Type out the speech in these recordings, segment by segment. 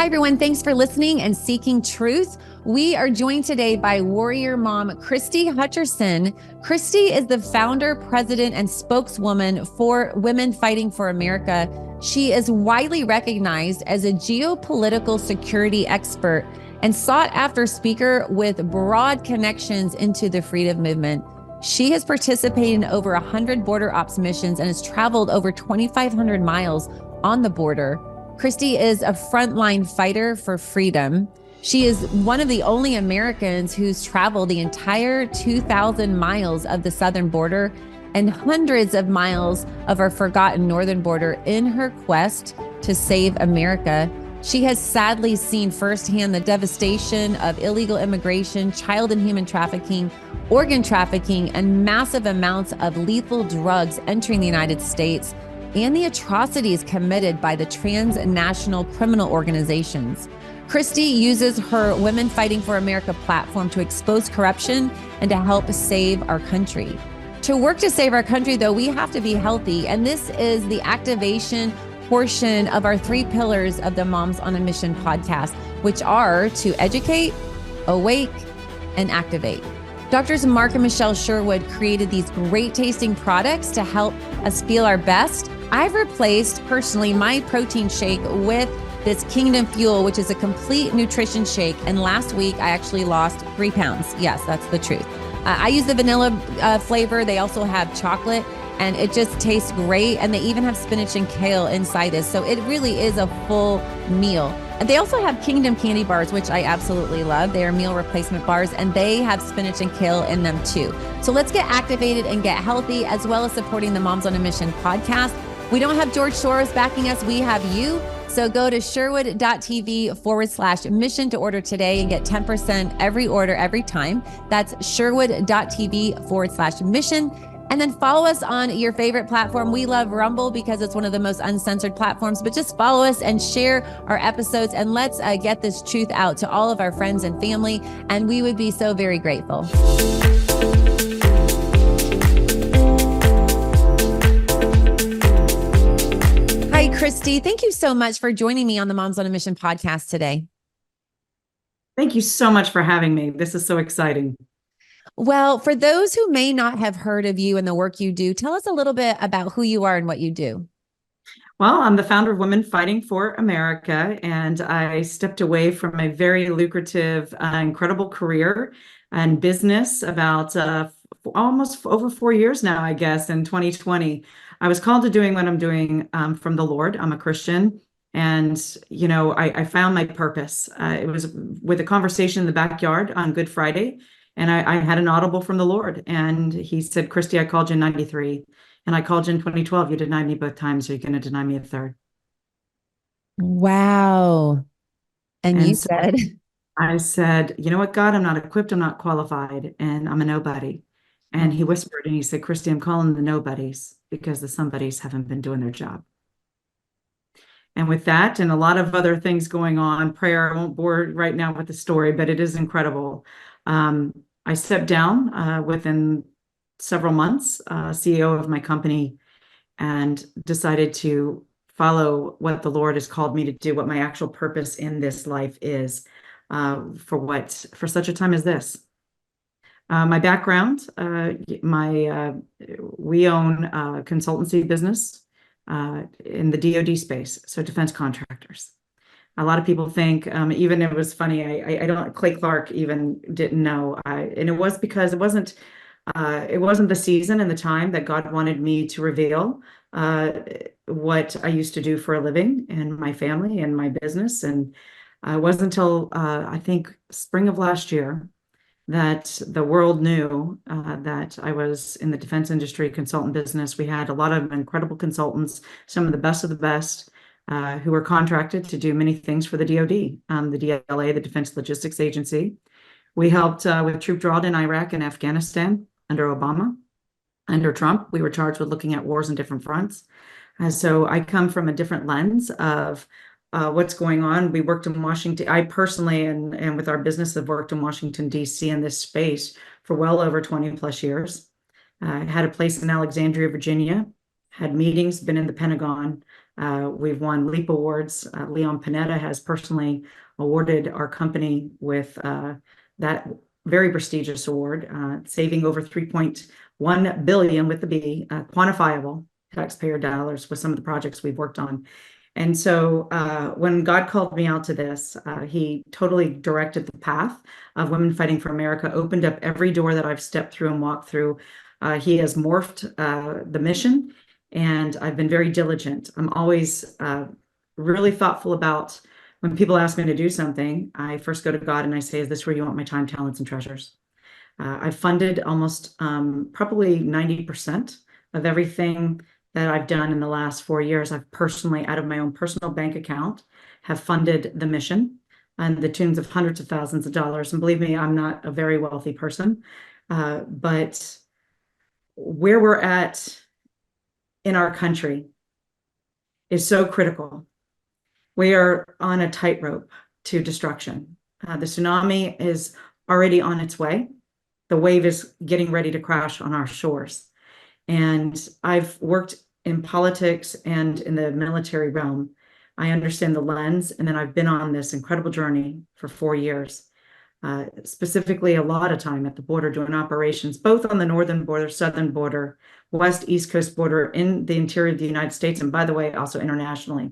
Hi, everyone. Thanks for listening and seeking truth. We are joined today by warrior mom, Christie Hutcherson. Christie is the founder, president, and spokeswoman for Women Fighting for America. She is widely recognized as a geopolitical security expert and sought after speaker with broad connections into the freedom movement. She has participated in over 100 border ops missions and has traveled over 2,500 miles on the border. Christie is a frontline fighter for freedom. She is one of the only Americans who's traveled the entire 2,000 miles of the southern border and hundreds of miles of our forgotten northern border in her quest to save America. She has sadly seen firsthand the devastation of illegal immigration, child and human trafficking, organ trafficking, and massive amounts of lethal drugs entering the United States, and the atrocities committed by the transnational criminal organizations. Christie uses her Women Fighting for America platform to expose corruption and to help save our country. To work to save our country, though, we have to be healthy, and this is the activation portion of our 3 pillars of the Moms on a Mission podcast, which are to educate, awake, and activate. Doctors Mark and Michelle Sherwood created these great tasting products to help us feel our best. I've replaced personally my protein shake with this Kingdom Fuel, which is a complete nutrition shake. And last week I actually lost 3 pounds. Yes, that's the truth. I use the vanilla flavor. They also have chocolate and it just tastes great. And they even have spinach and kale inside this. So it really is a full meal. And they also have Kingdom candy bars, which I absolutely love. They are meal replacement bars and they have spinach and kale in them too. So let's get activated and get healthy, as well as supporting the Moms on a Mission podcast. We don't have George Soros backing us. We have you. So go to sherwood.tv/mission to order today and get 10% every order every time. That's sherwood.tv/mission. And then follow us on your favorite platform. We love Rumble because it's one of the most uncensored platforms, but just follow us and share our episodes, and let's get this truth out to all of our friends and family. And we would be so very grateful. Hi, Christie. Thank you so much for joining me on the Moms on a Mission podcast today. Thank you so much for having me. This is so exciting. Well, for those who may not have heard of you and the work you do, tell us a little bit about who you are and what you do. Well, I'm the founder of Women Fighting for America, and I stepped away from a very lucrative, incredible career and business about almost over 4 years now, I guess, in 2020. I was called to doing what I'm doing from the Lord. I'm a Christian. And, I found my purpose. It was with a conversation in the backyard on Good Friday. And I had an audible from the Lord. And he said, Christie, I called you in 93. And I called you in 2012. You denied me both times. Are you going to deny me a third? Wow. And you so said, I said, you know what, God, I'm not equipped. I'm not qualified. And I'm a nobody. And he whispered and he said, Christie, I'm calling the nobodies because the somebodies haven't been doing their job. And with that and a lot of other things going on, prayer, I won't bore right now with the story, but it is incredible. I stepped down within several months, CEO of my company, and decided to follow what the Lord has called me to do, what my actual purpose in this life is, for such a time as this. My background, we own a consultancy business in the DoD space, so defense contractors. A lot of people think, even it was funny, I don't, Clay Clark even didn't know. And it was because it wasn't the season and the time that God wanted me to reveal what I used to do for a living and my family and my business. And it wasn't until I think spring of last year that the world knew that I was in the defense industry consultant business. We had a lot of incredible consultants, some of the best, who were contracted to do many things for the DoD, the DLA, the Defense Logistics Agency. We helped with troop drawdown in Iraq and Afghanistan under Obama. Under Trump, we were charged with looking at wars on different fronts. So I come from a different lens of what's going on. We worked in Washington. I personally, and with our business, have worked in Washington, D.C. in this space for well over 20 plus years. I had a place in Alexandria, Virginia, had meetings, been in the Pentagon, We've won LEAP awards. Leon Panetta has personally awarded our company with that very prestigious award, saving over 3.1 billion with the B, quantifiable taxpayer dollars with some of the projects we've worked on. And so when God called me out to this, he totally directed the path of Women Fighting for America, opened up every door that I've stepped through and walked through. He has morphed the mission, and I've been very diligent. I'm always really thoughtful about when people ask me to do something. I first go to God and I say, is this where you want my time, talents, and treasures? I've funded almost probably 90% of everything that I've done in the last 4 years. I've personally, out of my own personal bank account, have funded the mission and the tunes of hundreds of thousands of dollars. And believe me, I'm not a very wealthy person, but where we're at in our country is so critical. We are on a tightrope to destruction. The tsunami is already on its way. The wave is getting ready to crash on our shores. And I've worked in politics and in the military realm. I understand the lens, and then I've been on this incredible journey for 4 years, specifically a lot of time at the border doing operations, both on the northern border, southern border, west, east coast border, in the interior of the United States, and by the way, also internationally.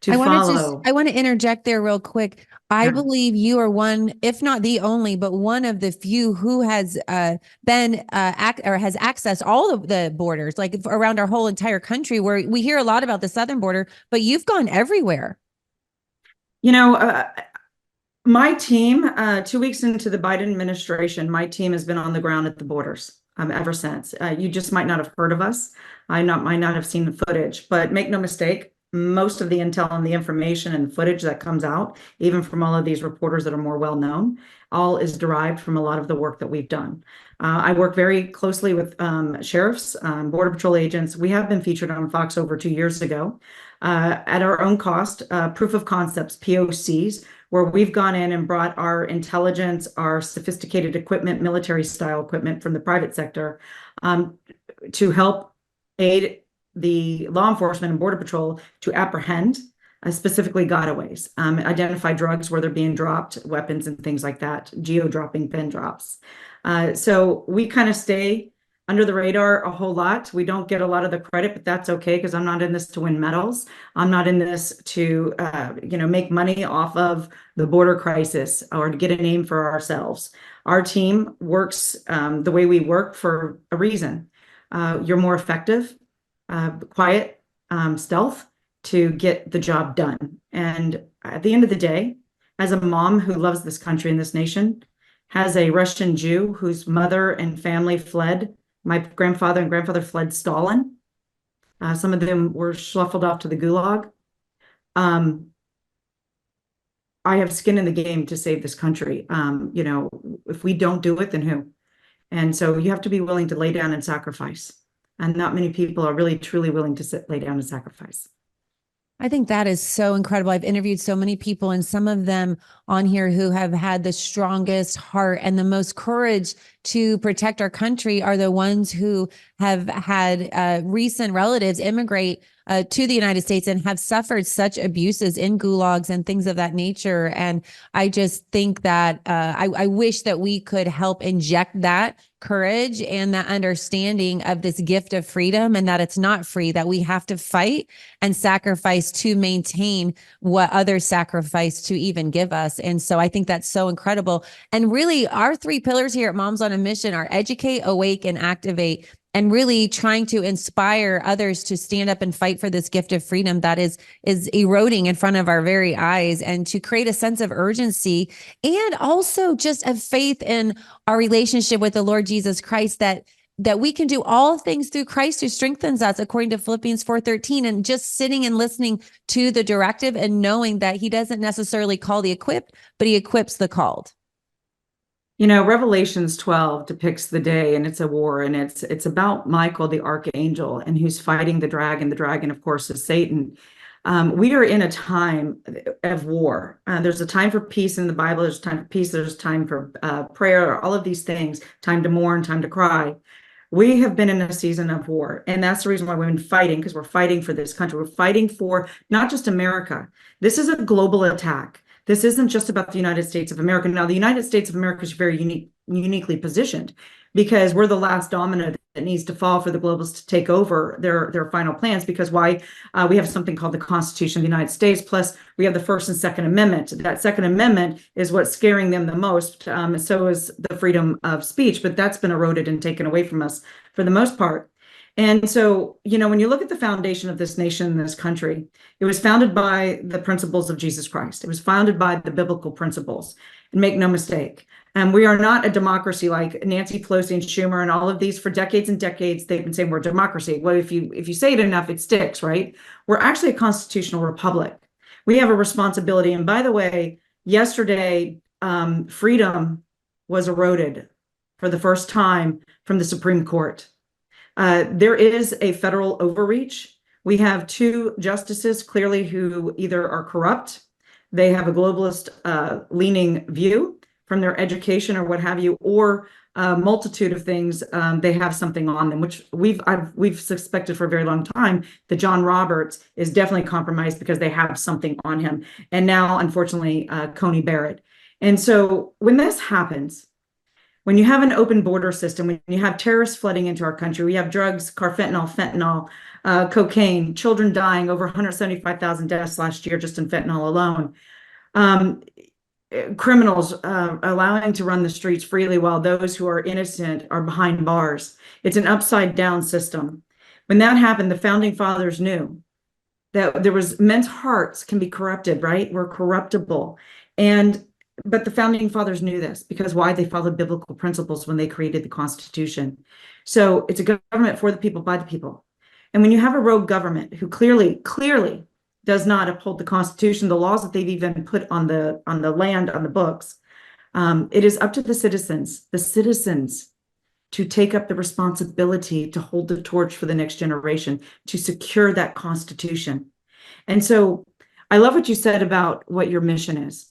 I want to interject there real quick. I believe you are one, if not the only, but one of the few who has been has accessed all of the borders, like around our whole entire country, where we hear a lot about the southern border, but you've gone everywhere. You know, my team, 2 weeks into the Biden administration, my team has been on the ground at the borders ever since. You just might not have heard of us. Might not have seen the footage, but make no mistake, most of the intel and the information and footage that comes out, even from all of these reporters that are more well known, all is derived from a lot of the work that we've done. I work very closely with sheriffs, Border Patrol agents. We have been featured on Fox over 2 years ago at our own cost, proof of concepts, POCs, where we've gone in and brought our intelligence, our sophisticated equipment, military style equipment from the private sector to help aid the law enforcement and Border Patrol to apprehend specifically gotaways, identify drugs where they're being dropped, weapons and things like that, geo-dropping pin drops. So we kind of stay under the radar a whole lot. We don't get a lot of the credit, but that's okay, because I'm not in this to win medals. I'm not in this to make money off of the border crisis or to get a name for ourselves. Our team works the way we work for a reason. You're more effective, quiet, stealth to get the job done. And at the end of the day, as a mom who loves this country and this nation, has a Russian Jew whose mother and family fled. My grandfather and grandfather fled Stalin. Some of them were shuffled off to the Gulag. I have skin in the game to save this country. If we don't do it, then who? And so you have to be willing to lay down and sacrifice. And not many people are really, truly willing to lay down and sacrifice. I think that is so incredible. I've interviewed so many people, and some of them on here who have had the strongest heart and the most courage to protect our country are the ones who have had recent relatives immigrate to the United States and have suffered such abuses in gulags and things of that nature. And I just think that I wish that we could help inject that courage and that understanding of this gift of freedom, and that it's not free, that we have to fight and sacrifice to maintain what others sacrifice to even give us. And so I think that's so incredible. And really, our three pillars here at Moms on a Mission are educate, awake, and activate. And really trying to inspire others to stand up and fight for this gift of freedom that is eroding in front of our very eyes, and to create a sense of urgency and also just a faith in our relationship with the Lord Jesus Christ, that we can do all things through Christ who strengthens us, according to Philippians 4:13, and just sitting and listening to the directive and knowing that he doesn't necessarily call the equipped, but he equips the called. Revelations 12 depicts the day, and it's a war, and it's about Michael, the archangel, and who's fighting the dragon. The dragon, of course, is Satan. We are in a time of war. There's a time for peace in the Bible. There's time for peace. There's time for prayer, all of these things, time to mourn, time to cry. We have been in a season of war, and that's the reason why we've been fighting, because we're fighting for this country. We're fighting for not just America. This is a global attack. This isn't just about the United States of America. Now, the United States of America is very uniquely positioned because we're the last domino that needs to fall for the globals to take over their final plans. Because why? We have something called the Constitution of the United States, plus we have the First and Second Amendment. That Second Amendment is what's scaring them the most. So is the freedom of speech, but that's been eroded and taken away from us for the most part. And so, when you look at the foundation of this nation, this country, it was founded by the principles of Jesus Christ. It was founded by the biblical principles. And make no mistake, we are not a democracy like Nancy Pelosi and Schumer and all of these. For decades and decades, they've been saying we're a democracy. Well, if you say it enough, it sticks, right? We're actually a constitutional republic. We have a responsibility. And by the way, yesterday, freedom was eroded for the first time from the Supreme Court. There is a federal overreach. We have two justices clearly who either are corrupt, they have a globalist leaning view from their education or what have you, or a multitude of things. They have something on them, which we've suspected for a very long time that John Roberts is definitely compromised because they have something on him. And now, unfortunately, Coney Barrett. And so when this happens, when you have an open border system, when you have terrorists flooding into our country, we have drugs, fentanyl, cocaine, children dying, over 175,000 deaths last year just in fentanyl alone. Criminals allowing to run the streets freely while those who are innocent are behind bars. It's an upside down system. When that happened, the founding fathers knew that there was men's hearts can be corrupted, right? We're corruptible. But the founding fathers knew this because why? They followed biblical principles when they created the Constitution. So it's a government for the people, by the people. And when you have a rogue government who clearly does not uphold the Constitution, the laws that they've even put on the land, on the books, it is up to the citizens to take up the responsibility to hold the torch for the next generation, to secure that Constitution. And so I love what you said about what your mission is.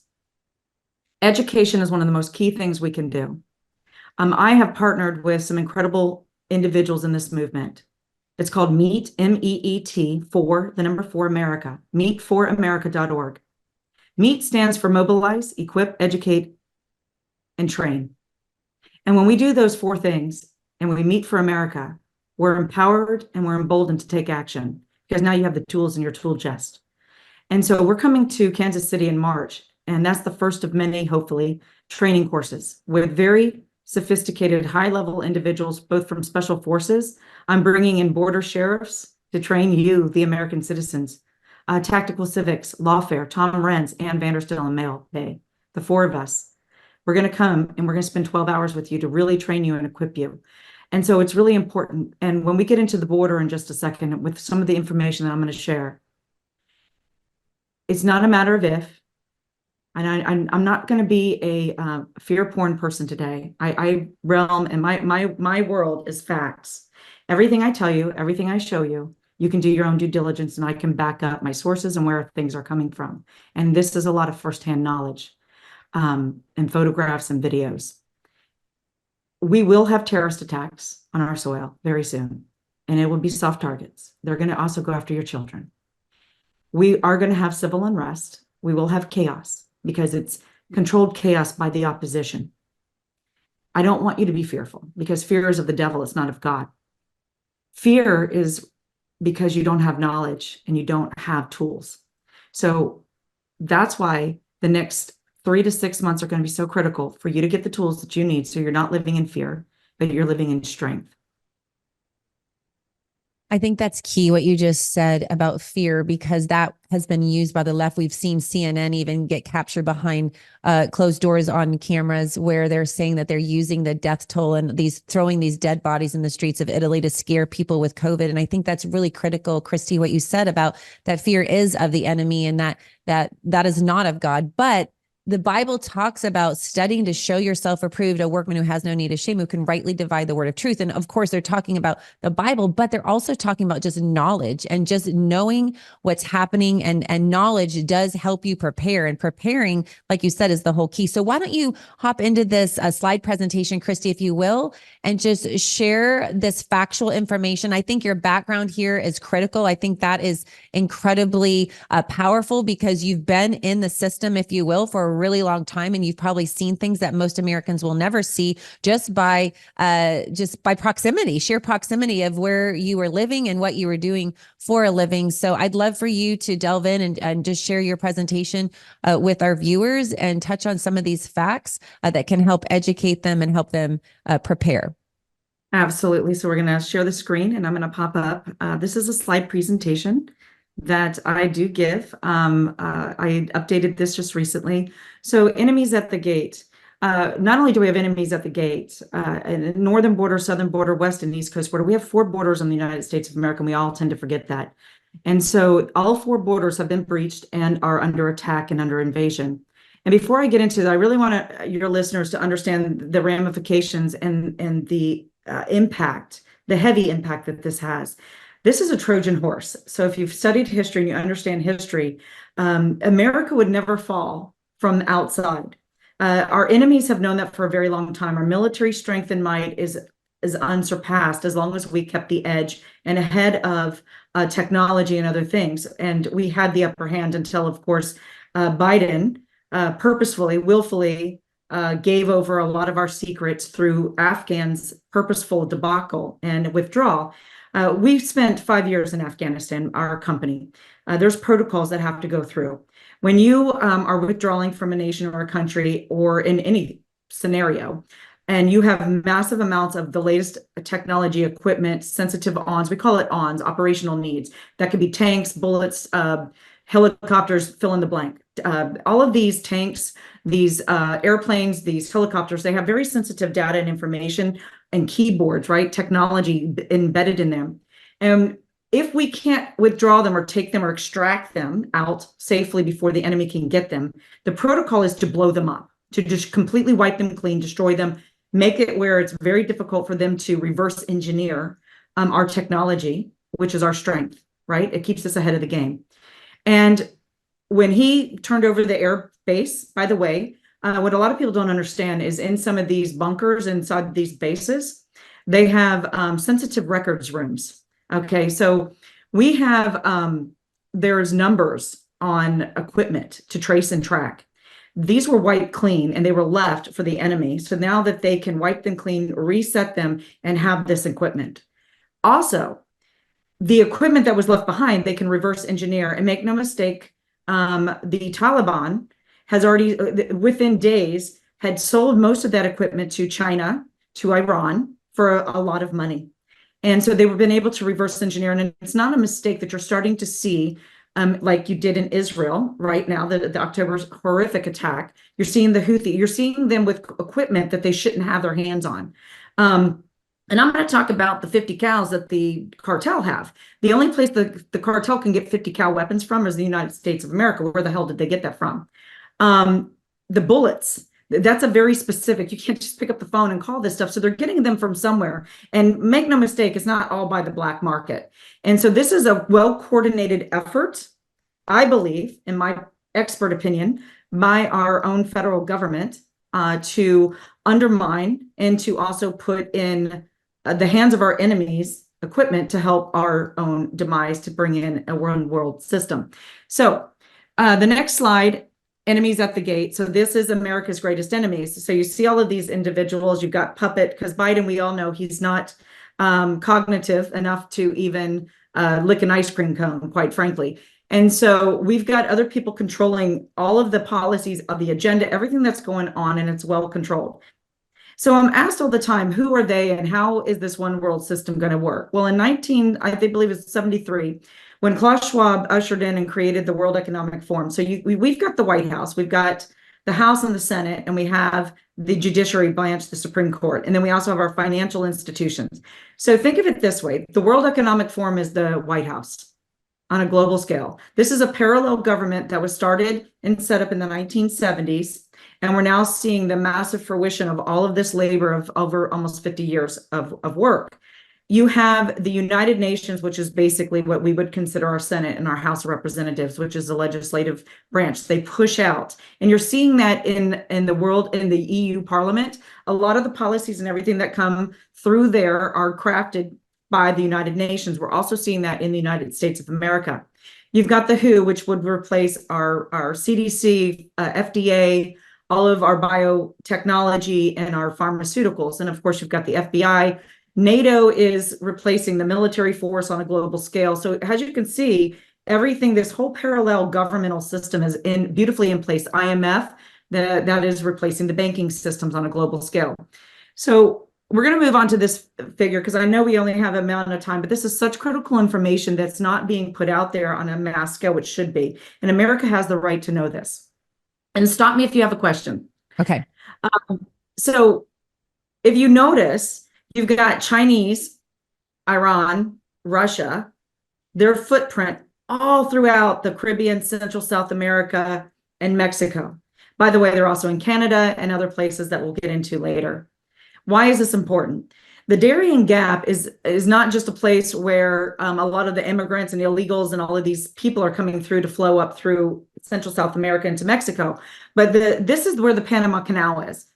Education is one of the most key things we can do. I have partnered with some incredible individuals in this movement. It's called MEET, MEET, for the number 4 America, meetforamerica.org. MEET stands for mobilize, equip, educate, and train. And when we do those 4 things and we meet for America, we're empowered and we're emboldened to take action because now you have the tools in your tool chest. And so we're coming to Kansas City in March. And that's the first of many, hopefully, training courses with very sophisticated, high-level individuals, both from special forces. I'm bringing in border sheriffs to train you, the American citizens, tactical civics, lawfare, Tom Renz, Ann Vanderstill, and Mail Bay, the 4 of us. We're going to come and we're going to spend 12 hours with you to really train you and equip you. And so it's really important. And when we get into the border in just a second with some of the information that I'm going to share, it's not a matter of if. And I'm not going to be a fear porn person today. I realm and my world is facts. Everything I tell you, everything I show you, you can do your own due diligence, and I can back up my sources and where things are coming from. And this is a lot of firsthand knowledge and photographs and videos. We will have terrorist attacks on our soil very soon, and it will be soft targets. They're going to also go after your children. We are going to have civil unrest. We will have chaos, because it's controlled chaos by the opposition. I don't want you to be fearful because fear is of the devil. It's not of God. Fear is because you don't have knowledge and you don't have tools. So that's why the next 3 to 6 months are going to be so critical for you to get the tools that you need so you're not living in fear, but you're living in strength. I think that's key, what you just said about fear, because that has been used by the left. We've seen CNN even get captured behind closed doors on cameras where they're saying that they're using the death toll and throwing these dead bodies in the streets of Italy to scare people with COVID. And I think that's really critical, Christie, what you said about that fear is of the enemy and that is not of God. But the Bible talks about studying to show yourself approved, a workman who has no need of shame, who can rightly divide the word of truth. And of course, they're talking about the Bible, but they're also talking about just knowledge and just knowing what's happening. And knowledge does help you prepare. And preparing, like you said, is the whole key. So why don't you hop into this slide presentation, Christie, if you will, and just share this factual information. I think your background here is critical. I think that is incredibly powerful because you've been in the system, if you will, for a really long time, and you've probably seen things that most Americans will never see just by proximity, sheer proximity of where you were living and what you were doing for a living. So I'd love for you to delve in and just share your presentation with our viewers and touch on some of these facts that can help educate them and help them prepare. Absolutely. So we're going to share the screen and I'm going to pop up. This is a slide presentation that I do give. I updated this just recently. So enemies at the gate. Not only do we have enemies at the gate, northern border, southern border, west and east coast border, we have 4 borders on the United States of America, and we all tend to forget that. And so all 4 borders have been breached and are under attack and under invasion. And before I get into that, I really want your listeners to understand the ramifications and the impact, the heavy impact that this has. This is a Trojan horse. So if you've studied history and you understand history, America would never fall from outside. Our enemies have known that for a very long time. Our military strength and might is unsurpassed as long as we kept the edge and ahead of technology and other things. And we had the upper hand until, of course, Biden purposefully, willfully gave over a lot of our secrets through Afghans' purposeful debacle and withdrawal. We spent 5 years in Afghanistan, our company. There's protocols that have to go through. When you are withdrawing from a nation or a country or in any scenario, and you have massive amounts of the latest technology, equipment, sensitive ONS, we call it ONS, operational needs. That could be tanks, bullets, helicopters, fill in the blank. All of these tanks, these airplanes, these helicopters, they have very sensitive data and information and keyboards, right? Technology embedded in them. And if we can't withdraw them or take them or extract them out safely before the enemy can get them, the protocol is to blow them up, to just completely wipe them clean, destroy them, make it where it's very difficult for them to reverse engineer our technology, which is our strength, right? It keeps us ahead of the game. And when he turned over the air base, by the way, what a lot of people don't understand is in some of these bunkers inside these bases, they have sensitive records rooms. Okay, so we have, there's numbers on equipment to trace and track. These were wiped clean and they were left for the enemy. So now that they can wipe them clean, reset them, and have this equipment. Also, the equipment that was left behind, they can reverse engineer. And make no mistake, the Taliban has already, within days, had sold most of that equipment to China, to Iran, for a lot of money. And so they've been able to reverse engineer. And it's not a mistake that you're starting to see, like you did in Israel right now, the October's horrific attack. You're seeing the Houthi, you're seeing them with equipment that they shouldn't have their hands on. And I'm going to talk about the 50 cals that the cartel have. The only place the cartel can get 50 cal weapons from is the United States of America. Where the hell did they get that from? The bullets. That's a very specific, you can't just pick up the phone and call this stuff. So they're getting them from somewhere. And make no mistake, it's not all by the black market. And so this is a well-coordinated effort, I believe, in my expert opinion, by our own federal government to undermine and to also put in the hands of our enemies equipment to help our own demise, to bring in a one world system. So the next slide, enemies at the gate. So this is America's greatest enemies. So you see all of these individuals. You've got Puppet, because Biden, we all know he's not cognitive enough to even lick an ice cream cone, quite frankly. And so we've got other people controlling all of the policies of the agenda, everything that's going on, and it's well controlled. So I'm asked all the time, who are they and how is this one world system going to work? Well, in I believe it's 73, when Klaus Schwab ushered in and created the World Economic Forum. So we've got the White House, we've got the House and the Senate, and we have the judiciary branch, the Supreme Court, and then we also have our financial institutions. So think of it this way. The World Economic Forum is the White House. on a global scale. This is a parallel government that was started and set up in the 1970s. And we're now seeing the massive fruition of all of this labor of over almost 50 years of work. You have the United Nations, which is basically what we would consider our Senate and our House of Representatives, which is the legislative branch. They push out. And you're seeing that in the world, in the EU Parliament. A lot of the policies and everything that come through there are crafted by the United Nations. We're also seeing that in the United States of America. You've got the WHO, which would replace our CDC, FDA, all of our biotechnology and our pharmaceuticals. And of course, you've got the FBI. NATO is replacing the military force on a global scale. So as you can see, everything, this whole parallel governmental system is beautifully in place. IMF, that is replacing the banking systems on a global scale. So we're going to move on to this figure because I know we only have an amount of time, but this is such critical information that's not being put out there on a mass scale, which should be. And America has the right to know this. And stop me if you have a question. Okay. So if you notice, you've got Chinese, Iran, Russia, their footprint all throughout the Caribbean, Central South America, and Mexico. By the way, they're also in Canada and other places that we'll get into later. Why is this important? The Darien Gap is not just a place where a lot of the immigrants and illegals and all of these people are coming through to flow up through Central South America into Mexico, but this is where the Panama Canal is.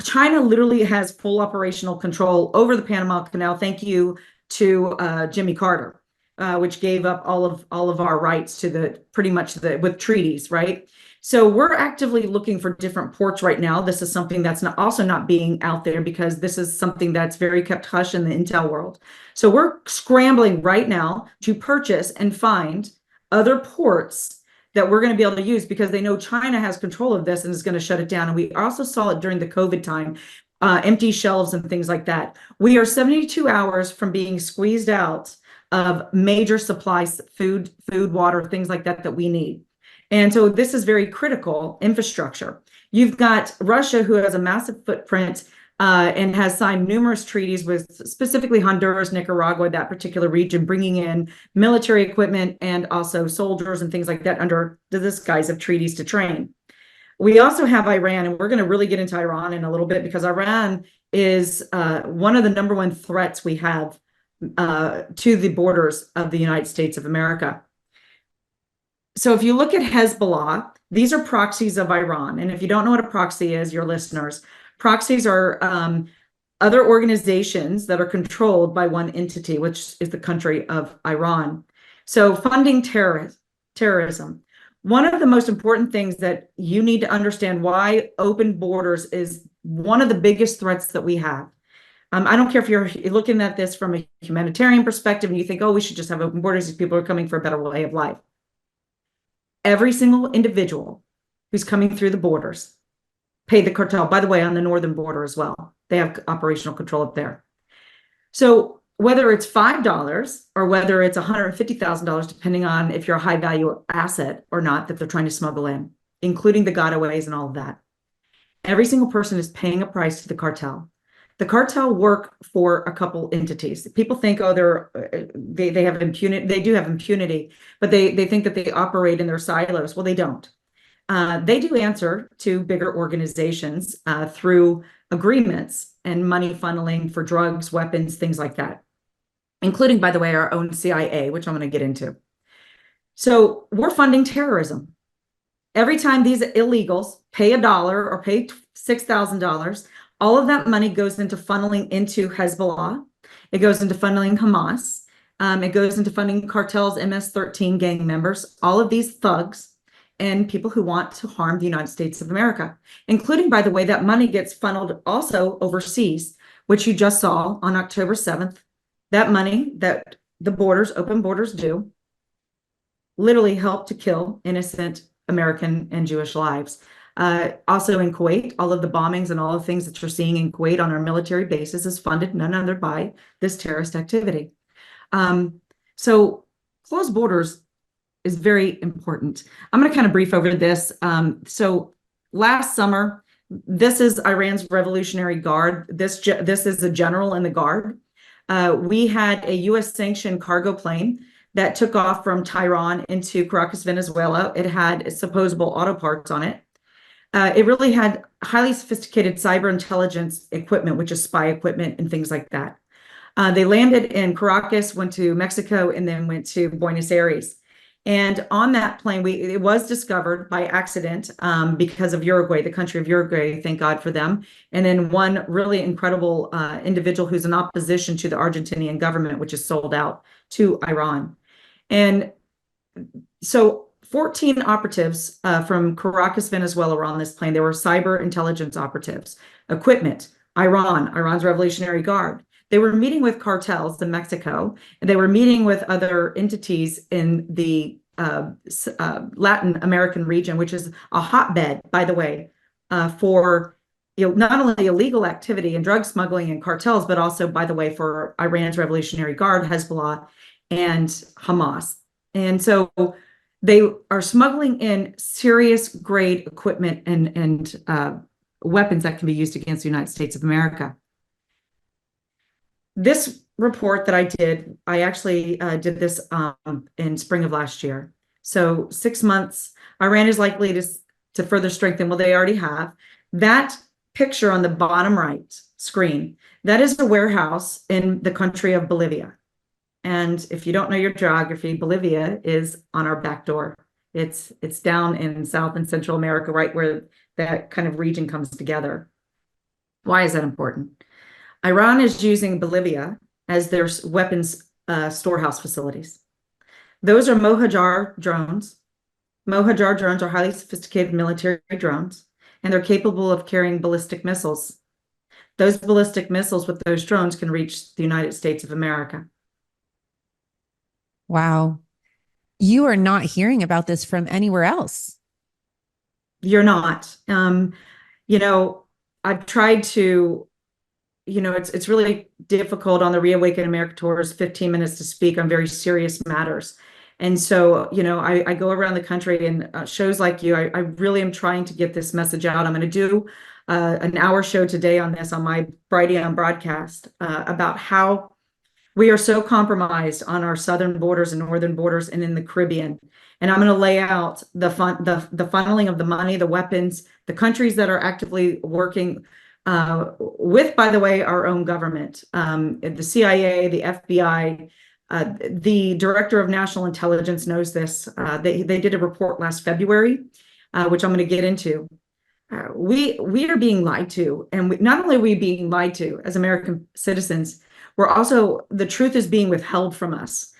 China literally has full operational control over the Panama Canal. Thank you to Jimmy Carter, which gave up all of our rights to with treaties, right? So we're actively looking for different ports right now. This is something that's also not being out there because this is something that's very kept hush in the intel world. So we're scrambling right now to purchase and find other ports that we're going to be able to use because they know China has control of this and is going to shut it down. And we also saw it during the COVID time, empty shelves and things like that. We are 72 hours from being squeezed out of major supplies, food, water, things like that we need. And so this is very critical infrastructure. You've got Russia, who has a massive footprint and has signed numerous treaties with specifically Honduras, Nicaragua, that particular region, bringing in military equipment and also soldiers and things like that under the disguise of treaties to train. We also have Iran, and we're going to really get into Iran in a little bit because Iran is one of the number one threats we have to the borders of the United States of America. So if you look at Hezbollah, these are proxies of Iran. And if you don't know what a proxy is, your listeners, proxies are other organizations that are controlled by one entity, which is the country of Iran. So funding terrorism. One of the most important things that you need to understand why open borders is one of the biggest threats that we have. I don't care if you're looking at this from a humanitarian perspective and you think, oh, we should just have open borders. These people are coming for a better way of life. Every single individual who's coming through the borders pay the cartel, by the way, on the northern border as well. They have operational control up there. So whether it's $5 or whether it's $150,000, depending on if you're a high value asset or not that they're trying to smuggle in, including the gotaways and all of that, every single person is paying a price to the cartel. The cartel work for a couple entities. People think, oh, they have impunity. They do have impunity, but they think that they operate in their silos. Well, they don't. They do answer to bigger organizations through agreements and money funneling for drugs, weapons, things like that, including, by the way, our own CIA, which I'm going to get into. So we're funding terrorism. Every time these illegals pay $1 or pay $6,000, all of that money goes into funneling into Hezbollah. It goes into funneling Hamas. It goes into funding cartels, MS-13 gang members, all of these thugs and people who want to harm the United States of America, including, by the way, that money gets funneled also overseas, which you just saw on October 7th. That money that the borders, open borders do, literally help to kill innocent American and Jewish lives. Also in Kuwait, all of the bombings and all the things that you're seeing in Kuwait on our military bases is funded none other by this terrorist activity. So closed borders is very important. I'm going to kind of brief over this. So last summer, this is Iran's Revolutionary Guard. This is a general in the Guard. We had a U.S. sanctioned cargo plane that took off from Tehran into Caracas, Venezuela. It had supposable auto parts on it. It really had highly sophisticated cyber intelligence equipment, which is spy equipment and things like that. They landed in Caracas, went to Mexico, and then went to Buenos Aires. And on that plane, it was discovered by accident because of Uruguay, the country of Uruguay, thank God for them. And then one really incredible individual who's in opposition to the Argentinian government, which is sold out to Iran. And so 14 operatives from Caracas, Venezuela were on this plane. They were cyber intelligence operatives. Equipment, Iran's Revolutionary Guard. They were meeting with cartels in Mexico, and they were meeting with other entities in the Latin American region, which is a hotbed, by the way, for not only illegal activity and drug smuggling and cartels, but also, by the way, for Iran's Revolutionary Guard, Hezbollah, and Hamas. And so they are smuggling in serious grade equipment and weapons that can be used against the United States of America. This report that I actually did this in spring of last year. So 6 months, Iran is likely to further strengthen. Well, they already have. That picture on the bottom right screen, that is a warehouse in the country of Bolivia. And if you don't know your geography, Bolivia is on our back door. It's down in South and Central America, right where that kind of region comes together. Why is that important? Iran is using Bolivia as their weapons storehouse facilities. Those are Mohajar drones. Mohajar drones are highly sophisticated military drones, and they're capable of carrying ballistic missiles. Those ballistic missiles with those drones can reach the United States of America. Wow. You are not hearing about this from anywhere else. You're not. I've tried to, it's really difficult on the Reawaken America tours, 15 minutes to speak on very serious matters. And so, I go around the country and shows like you, I really am trying to get this message out. I'm going to do an hour show today on this on my Friday on broadcast about how we are so compromised on our southern borders and northern borders and in the Caribbean. And I'm going to lay out the funneling of the money, the weapons, the countries that are actively working with, by the way, our own government, the CIA, the FBI, the Director of National Intelligence knows this. They did a report last February, which I'm going to get into. We are being lied to, and not only are we being lied to as American citizens, we're also, the truth is being withheld from us.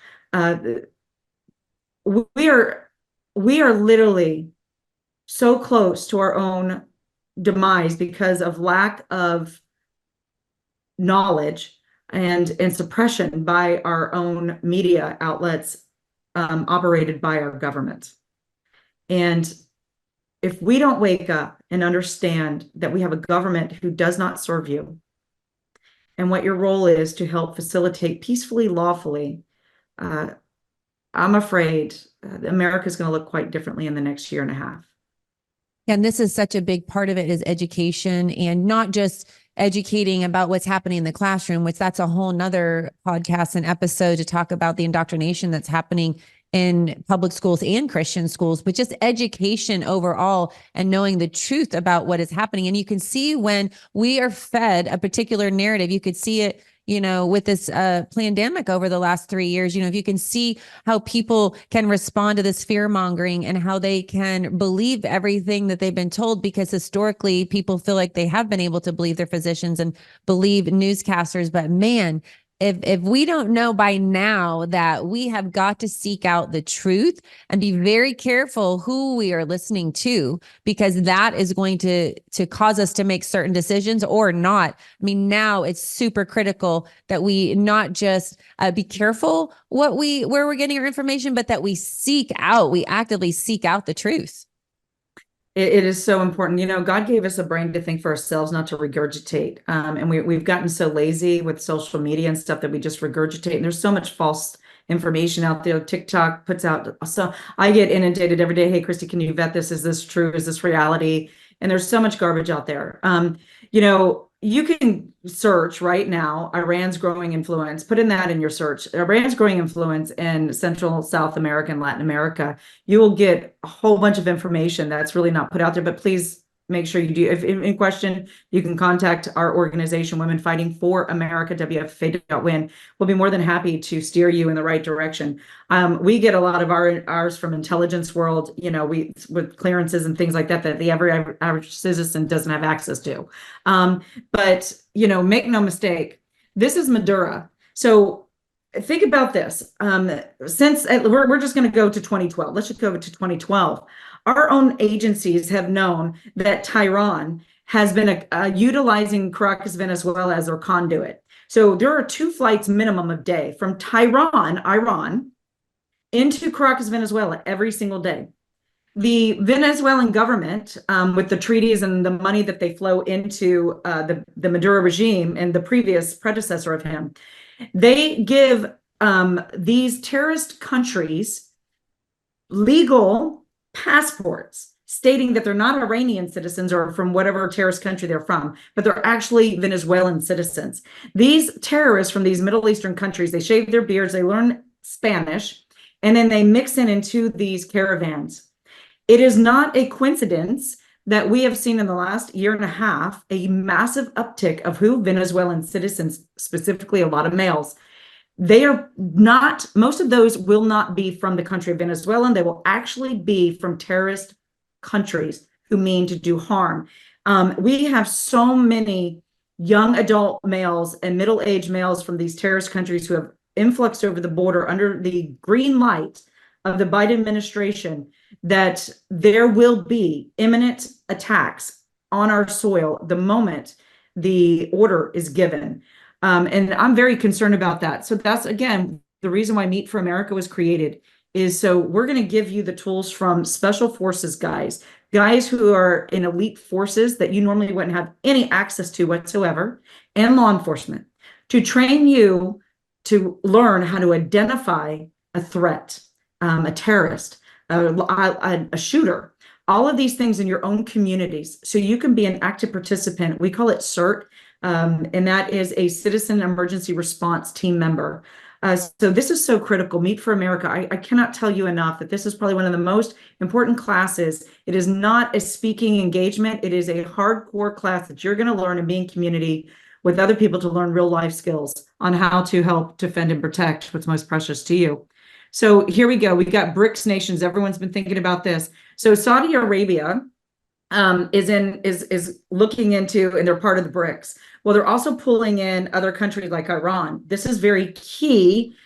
We are literally so close to our own demise because of lack of knowledge and suppression by our own media outlets operated by our government. And if we don't wake up and understand that we have a government who does not serve you, and what your role is to help facilitate peacefully, lawfully, I'm afraid America is going to look quite differently in the next year and a half. And this is such a big part of it is education, and not just educating about what's happening in the classroom, which that's a whole nother podcast and episode to talk about the indoctrination that's happening in public schools and Christian schools, but just education overall and knowing the truth about what is happening. And you can see when we are fed a particular narrative, you could see it, with this pandemic over the last 3 years, if you can see how people can respond to this fear mongering and how they can believe everything that they've been told, because historically people feel like they have been able to believe their physicians and believe newscasters. But man, if we don't know by now that we have got to seek out the truth and be very careful who we are listening to, because that is going to cause us to make certain decisions or not. I mean, now it's super critical that we not just be careful where we're getting our information, but that we actively seek out the truth. It is so important. God gave us a brain to think for ourselves, not to regurgitate. And we've gotten so lazy with social media and stuff that we just regurgitate. And there's so much false information out there. TikTok puts out, so I get inundated every day. Hey, Christy, can you vet this? Is this true? Is this reality? And there's so much garbage out there. you can search right now Iran's growing influence, put in that in your search, Iran's growing influence in Central, South America, and Latin America. You will get a whole bunch of information that's really not put out there, but please make sure you do. If in question, you can contact our organization, Women Fighting for America, WFA.win. We'll be more than happy to steer you in the right direction. We get a lot of ours from intelligence world, with clearances and things like that the average citizen doesn't have access to. But make no mistake, this is Maduro. So think about this. Since we're just going to go to 2012, let's just go to 2012. Our own agencies have known that Tehran has been utilizing Caracas, Venezuela as their conduit. So there are 2 flights minimum a day from Tehran, Iran, into Caracas, Venezuela every single day. The Venezuelan government, with the treaties and the money that they flow into the Maduro regime and the previous predecessor of him, they give these terrorist countries legal passports stating that they're not Iranian citizens or from whatever terrorist country they're from, but they're actually Venezuelan citizens. These terrorists from these Middle Eastern countries, they shave their beards, they learn Spanish, and then they mix into these caravans. It is not a coincidence that we have seen in the last year and a half a massive uptick of Venezuelan citizens, specifically a lot of males. They are not, most of those will not be from the country of Venezuela, and they will actually be from terrorist countries who mean to do harm. We have so many young adult males and middle-aged males from these terrorist countries who have influxed over the border under the green light of the Biden administration that there will be imminent attacks on our soil the moment the order is given. And I'm very concerned about that. So that's, again, the reason why Meet for America was created is so we're going to give you the tools from special forces guys who are in elite forces that you normally wouldn't have any access to whatsoever, and law enforcement to train you to learn how to identify a threat, a terrorist, a shooter, all of these things in your own communities so you can be an active participant. We call it CERT. And that is a Citizen Emergency Response Team member. So this is so critical. Meet for America. I cannot tell you enough that this is probably one of the most important classes. It is not a speaking engagement. It is a hardcore class that you're going to learn and be in community with other people to learn real life skills on how to help defend and protect what's most precious to you. So here we go. We've got BRICS nations. Everyone's been thinking about this. So Saudi Arabia is looking into, and they're part of the BRICS. Well, they're also pulling in other countries like Iran. This is very key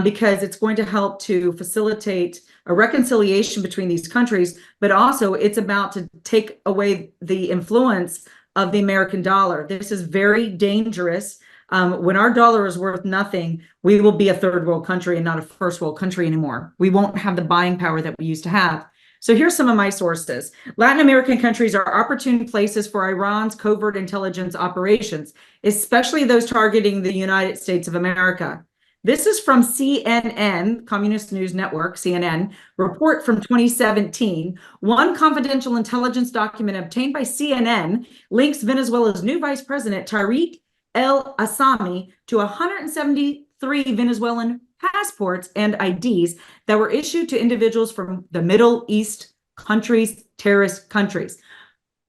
because it's going to help to facilitate a reconciliation between these countries, but also it's about to take away the influence of the American dollar. This is very dangerous. When our dollar is worth nothing, we will be a third world country and not a first world country anymore. We won't have the buying power that we used to have. So here's some of my sources. Latin American countries are opportune places for Iran's covert intelligence operations, especially those targeting the United States of America. This is from CNN, Communist News Network, CNN, report from 2017. One confidential intelligence document obtained by CNN links Venezuela's new vice president, Tariq El Assami, to 173 Venezuelan passports and IDs that were issued to individuals from the Middle East countries, terrorist countries.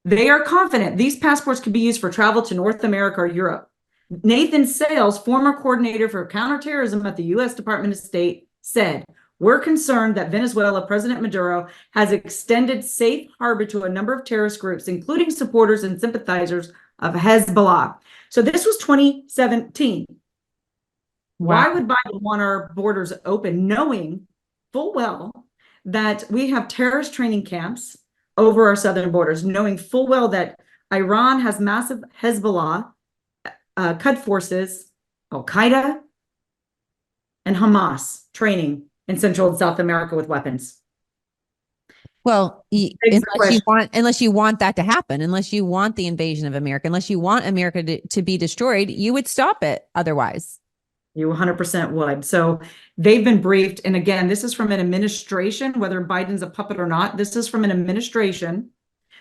They are confident these passports could be used for travel to North America or Europe. Nathan Sales, former coordinator for counterterrorism at the U.S. Department of State, said, "We're concerned that Venezuela President Maduro has extended safe harbor to a number of terrorist groups, including supporters and sympathizers of Hezbollah." So this was 2017. Wow. Why would Biden want our borders open, knowing full well that we have terrorist training camps over our southern borders, knowing full well that Iran has massive Hezbollah, Qud forces, Al-Qaeda, and Hamas training in Central and South America with weapons? Well, unless you want that to happen, unless you want the invasion of America, unless you want America to be destroyed, you would stop it otherwise. You 100% would. So they've been briefed. And again, this is from an administration, whether Biden's a puppet or not, this is from an administration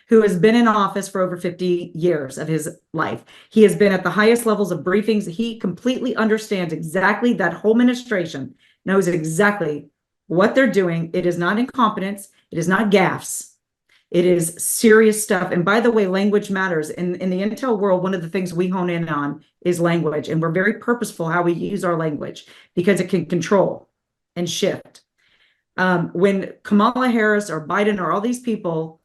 who has been in office for over 50 years of his life. He has been at the highest levels of briefings. He completely understands exactly that whole administration, knows exactly what they're doing. It is not incompetence. It is not gaffes. It is serious stuff. And by the way, language matters. In the intel world, one of the things we hone in on is language. And we're very purposeful how we use our language because it can control and shift. When Kamala Harris or Biden or all these people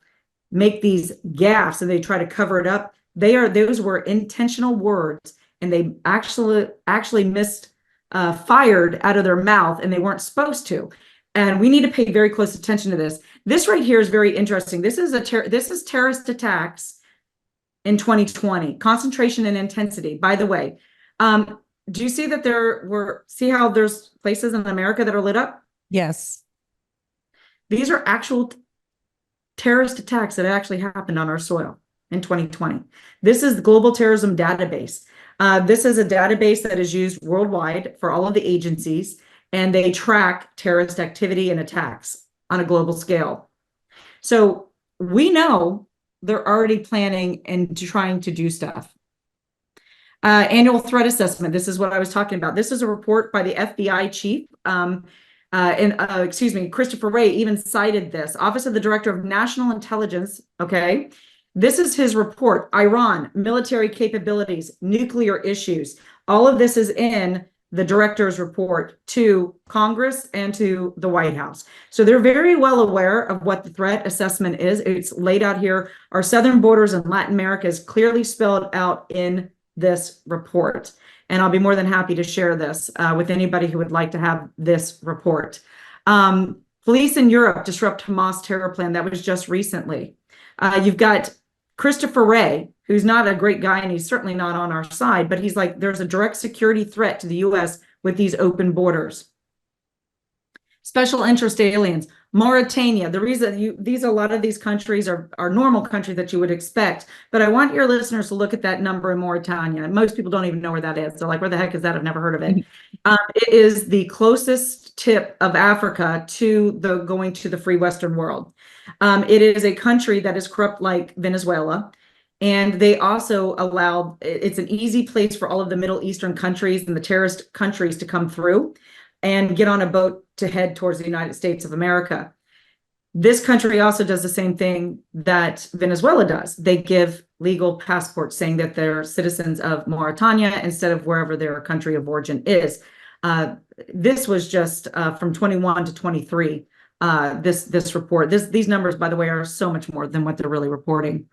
make these gaffes and they try to cover it up, those were intentional words, and they actually missed fired out of their mouth, and they weren't supposed to. And we need to pay very close attention to this. This right here is very interesting. This is terrorist attacks in 2020, concentration and intensity. By the way, do you see that see how there's places in America that are lit up? Yes. These are actual terrorist attacks that actually happened on our soil in 2020. This is the Global Terrorism Database. This is a database that is used worldwide for all of the agencies, and they track terrorist activity and attacks on a global scale. So we know they're already planning and trying to do stuff. Annual threat assessment. This is what I was talking about. This is a report by the FBI chief. Christopher Wray even cited this. Office of the Director of National Intelligence. Okay. This is his report. Iran, military capabilities, nuclear issues. All of this is in the director's report to Congress and to the White House. So they're very well aware of what the threat assessment is. It's laid out here. Our southern borders in Latin America is clearly spelled out in this report. And I'll be more than happy to share this with anybody who would like to have this report. Police in Europe disrupt Hamas terror plan. That was just recently. You've got Christopher Wray, who's not a great guy, and he's certainly not on our side, but he's like, there's a direct security threat to the U.S. with these open borders. Special interest aliens, Mauritania. The reason a lot of these countries are normal countries that you would expect, but I want your listeners to look at that number in Mauritania. Most people don't even know where that is. They're like, where the heck is that? I've never heard of it. It is the closest tip of Africa to going to the free Western world. It is a country that is corrupt like Venezuela. And they also it's an easy place for all of the Middle Eastern countries and the terrorist countries to come through and get on a boat to head towards the United States of America. This country also does the same thing that Venezuela does. They give legal passports saying that they're citizens of Mauritania instead of wherever their country of origin is. This was just from 21 to 23, this report. These numbers, by the way, are so much more than what they're really reporting.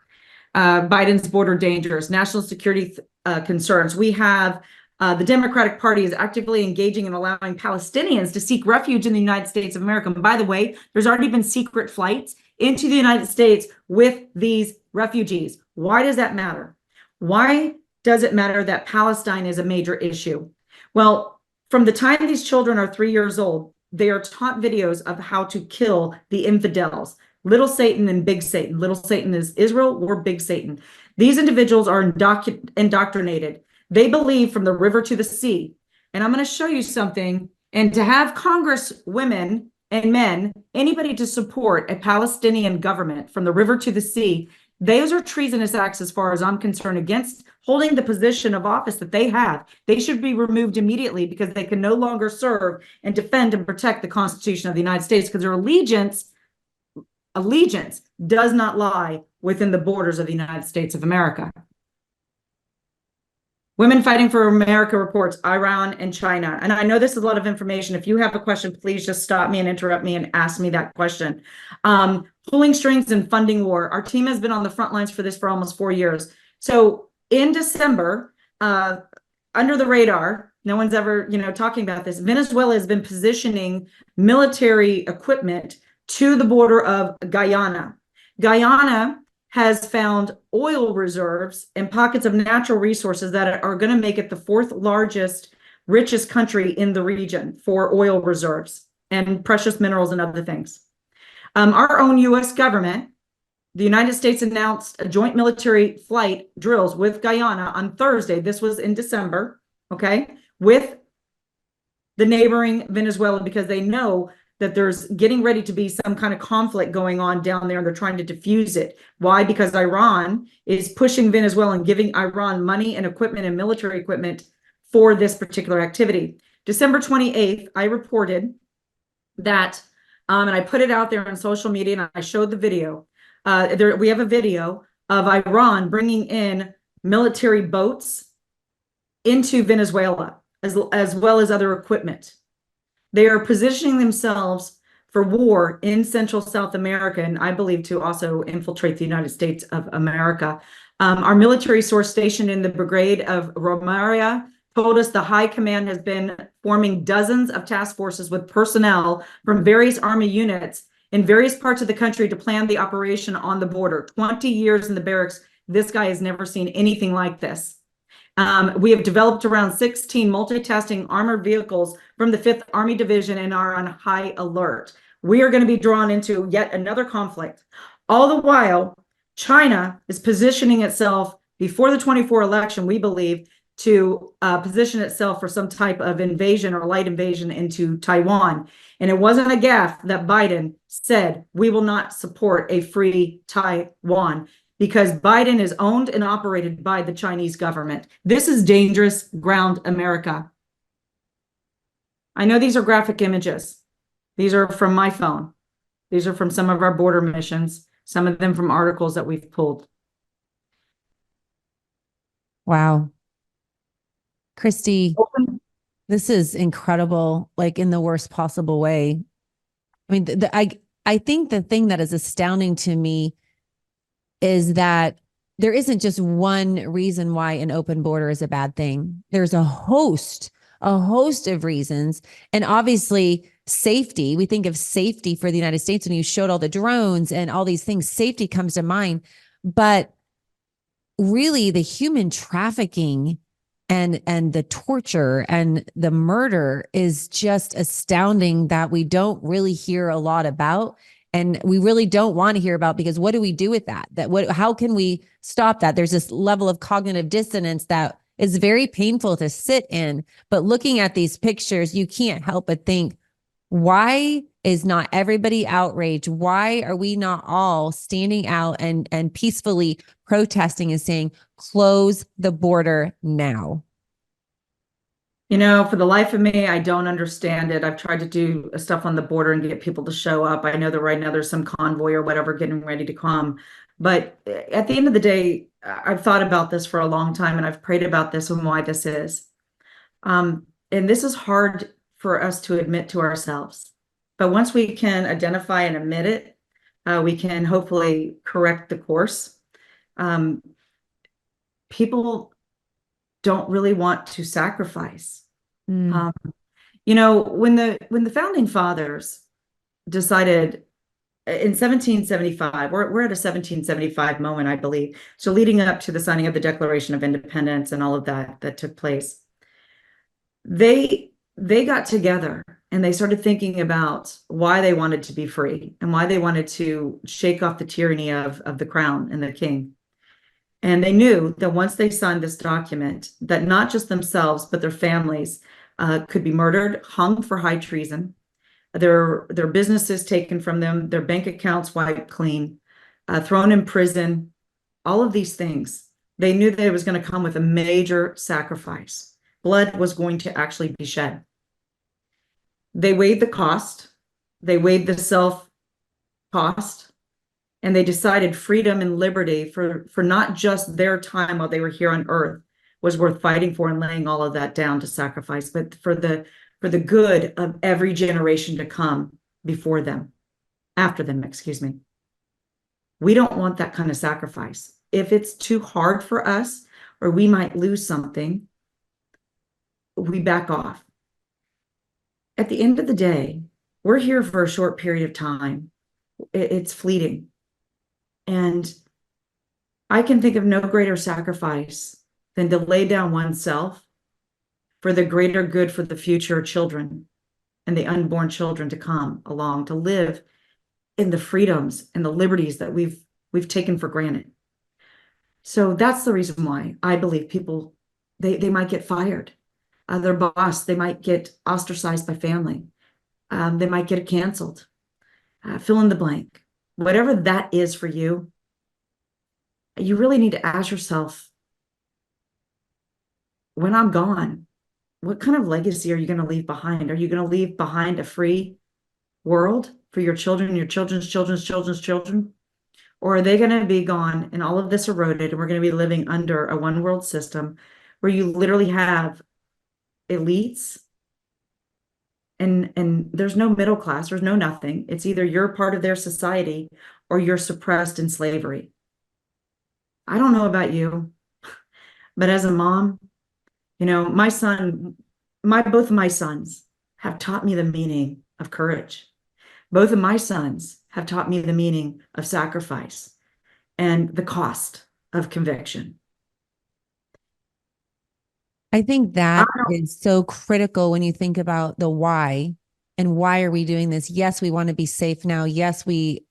Biden's border dangers, national security concerns. We have the Democratic Party is actively engaging in allowing Palestinians to seek refuge in the United States of America. And by the way, there's already been secret flights into the United States with these refugees. Why does that matter? Why does it matter that Palestine is a major issue? Well, from the time these children are 3 years old, they are taught videos of how to kill the infidels. Little Satan and Big Satan. Little Satan is Israel, we're Big Satan. These individuals are indoctrinated. They believe from the river to the sea. And I'm going to show you something. And to have Congress, women and men, anybody to support a Palestinian government from the river to the sea, those are treasonous acts as far as I'm concerned against holding the position of office that they have. They should be removed immediately because they can no longer serve and defend and protect the Constitution of the United States because their allegiance does not lie within the borders of the United States of America. Women Fighting for America reports Iran and China. And I know this is a lot of information. If you have a question, please just stop me and interrupt me and ask me that question. Pulling strings and funding war. Our team has been on the front lines for this for almost 4 years. So in December, under the radar, no one's ever, talking about this. Venezuela has been positioning military equipment to the border of Guyana. Guyana has found oil reserves and pockets of natural resources that are going to make it the fourth largest, richest country in the region for oil reserves and precious minerals and other things. Our own U.S. government, the United States, announced a joint military flight drills with Guyana on Thursday. This was in December, okay, with the neighboring Venezuela, because they know that there's getting ready to be some kind of conflict going on down there, and they're trying to diffuse it. Why? Because Iran is pushing Venezuela and giving Iran money and equipment and military equipment for this particular activity. December 28th, I reported that, and I put it out there on social media, and I showed the video. We have a video of Iran bringing in military boats into Venezuela, as well as other equipment. They are positioning themselves for war in Central South America, and I believe to also infiltrate the United States of America. Our military source stationed in the brigade of Romaria told us the high command has been forming dozens of task forces with personnel from various army units in various parts of the country to plan the operation on the border. 20 years in the barracks, this guy has never seen anything like this. We have developed around 16 multitasking armored vehicles from the 5th Army Division and are on high alert. We are going to be drawn into yet another conflict. All the while, China is positioning itself before the 24 election, we believe, to position itself for some type of invasion or light invasion into Taiwan. And it wasn't a gaffe that Biden said, we will not support a free Taiwan, because Biden is owned and operated by the Chinese government. This is dangerous ground, America. I know these are graphic images. These are from my phone. These are from some of our border missions, some of them from articles that we've pulled. Wow. Christie, this is incredible, like in the worst possible way. I mean, I think the thing that is astounding to me is that there isn't just one reason why an open border is a bad thing. There's a host of reasons. And obviously safety, we think of safety for the United States when you showed all the drones and all these things, safety comes to mind. But really the human trafficking and the torture and the murder is just astounding that we don't really hear a lot about. And we really don't want to hear about, because what do we do with that? How can we stop that? There's this level of cognitive dissonance that is very painful to sit in. But looking at these pictures, you can't help but think, why is not everybody outraged? Why are we not all standing out and peacefully protesting and saying, close the border now? You know, for the life of me, I don't understand it. I've tried to do stuff on the border and get people to show up. I know that right now there's some convoy or whatever getting ready to come. But at the end of the day, I've thought about this for a long time, and I've prayed about this and why this is. And this is hard for us to admit to ourselves. But once we can identify and admit it, we can hopefully correct the course. People don't really want to sacrifice. You know, when the founding fathers decided in 1775, we're at a 1775 moment, I believe. So leading up to the signing of the Declaration of Independence and all of that took place, they got together and they started thinking about why they wanted to be free and why they wanted to shake off the tyranny of the crown and the king. And they knew that once they signed this document, that not just themselves, but their families could be murdered, hung for high treason, their businesses taken from them, their bank accounts wiped clean, thrown in prison, all of these things. They knew that it was going to come with a major sacrifice. Blood was going to actually be shed. They weighed the cost, they weighed the self cost, and they decided freedom and liberty for not just their time while they were here on earth was worth fighting for and laying all of that down to sacrifice, but for the good of every generation to come before them, after them, excuse me. We don't want that kind of sacrifice. If it's too hard for us, or we might lose something, we back off. At the end of the day, we're here for a short period of time. It's fleeting. And I can think of no greater sacrifice than to lay down oneself for the greater good for the future children and the unborn children to come along, to live in the freedoms and the liberties that we've taken for granted. So that's the reason why I believe people, they might get fired. Their boss, they might get ostracized by family. They might get it canceled. Fill in the blank. Whatever that is for you, you really need to ask yourself, when I'm gone, what kind of legacy are you going to leave behind? Are you going to leave behind a free world for your children, your children's children's children's children? Or are they going to be gone and all of this eroded and we're going to be living under a one world system where you literally have elites and there's no middle class, there's no nothing. It's either you're part of their society or you're suppressed in slavery. I don't know about you, but as a mom, both of my sons have taught me the meaning of courage. Both of my sons have taught me the meaning of sacrifice and the cost of conviction. I think that is so critical when you think about the why and why are we doing this? Yes, we want to be safe now. Yes, we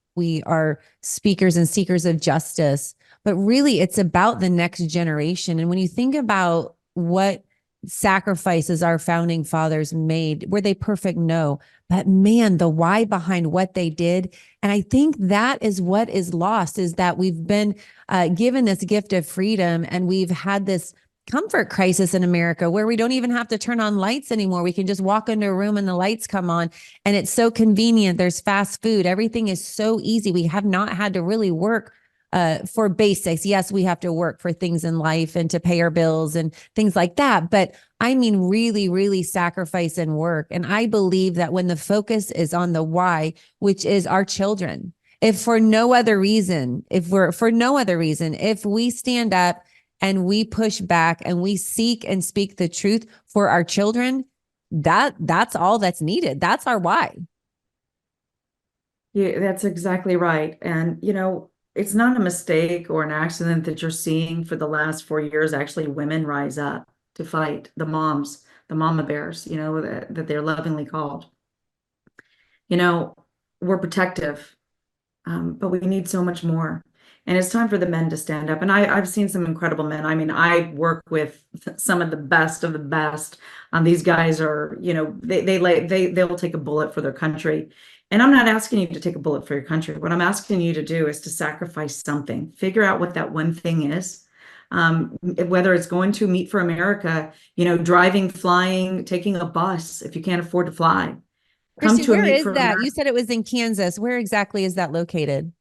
are speakers and seekers of justice, but really it's about the next generation. And when you think about what sacrifices our founding fathers made, were they perfect? No. But man, the why behind what they did. And I think that is what is lost, is that we've been given this gift of freedom and we've had this comfort crisis in America where we don't even have to turn on lights anymore. We can just walk into a room and the lights come on and it's so convenient. There's fast food. Everything is so easy. We have not had to really work for basics. Yes, we have to work for things in life and to pay our bills and things like that. But I mean, really, really sacrifice and work. And I believe that when the focus is on the why, which is our children, if for no other reason, if we stand up and we push back and we seek and speak the truth for our children, that's all that's needed. That's our why. Yeah, that's exactly right. And, it's not a mistake or an accident that you're seeing for the last 4 years, actually women rise up to fight, the moms, the mama bears, that they're lovingly called. We're protective, but we need so much more. And it's time for the men to stand up. And I've seen some incredible men. I mean, I work with some of the best of the best. These guys are, they'll take a bullet for their country. And I'm not asking you to take a bullet for your country. What I'm asking you to do is to sacrifice something. Figure out what that one thing is. Whether it's going to Meet for America, driving, flying, taking a bus if you can't afford to fly. Christy, where is that? You said it was in Kansas. Where exactly is that located?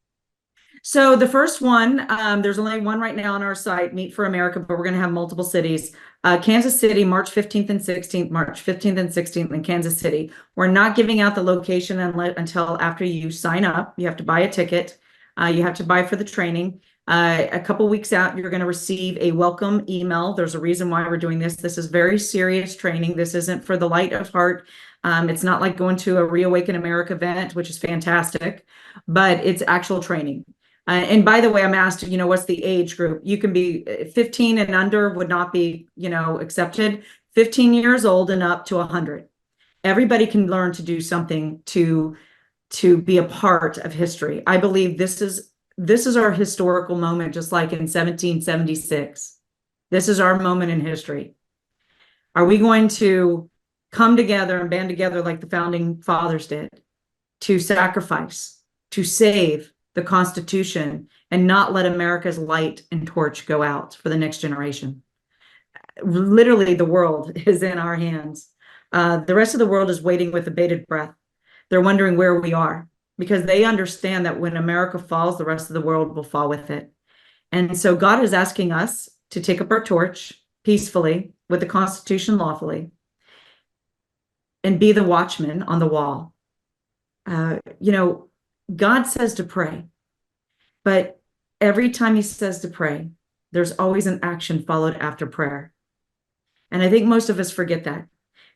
So the first one, there's only one right now on our site, Meet for America, but we're going to have multiple cities. Kansas City, March 15th and 16th, March 15th and 16th in Kansas City. We're not giving out the location until after you sign up. You have to buy a ticket. You have to buy for the training. A couple weeks out, you're going to receive a welcome email. There's a reason why we're doing this. This is very serious training. This isn't for the light of heart. It's not like going to a Reawaken America event, which is fantastic, but it's actual training. And by the way, I'm asked, what's the age group? You can be 15 and under would not be, accepted. 15 years old and up to 100. Everybody can learn to do something to be a part of history. I believe this is our historical moment, just like in 1776. This is our moment in history. Are we going to come together and band together like the founding fathers did to sacrifice, to save the Constitution, and not let America's light and torch go out for the next generation? Literally, the world is in our hands. The rest of the world is waiting with bated breath. They're wondering where we are because they understand that when America falls, the rest of the world will fall with it. And so God is asking us to take up our torch peacefully with the Constitution lawfully and be the watchman on the wall. God says to pray, but every time he says to pray, there's always an action followed after prayer. And I think most of us forget that.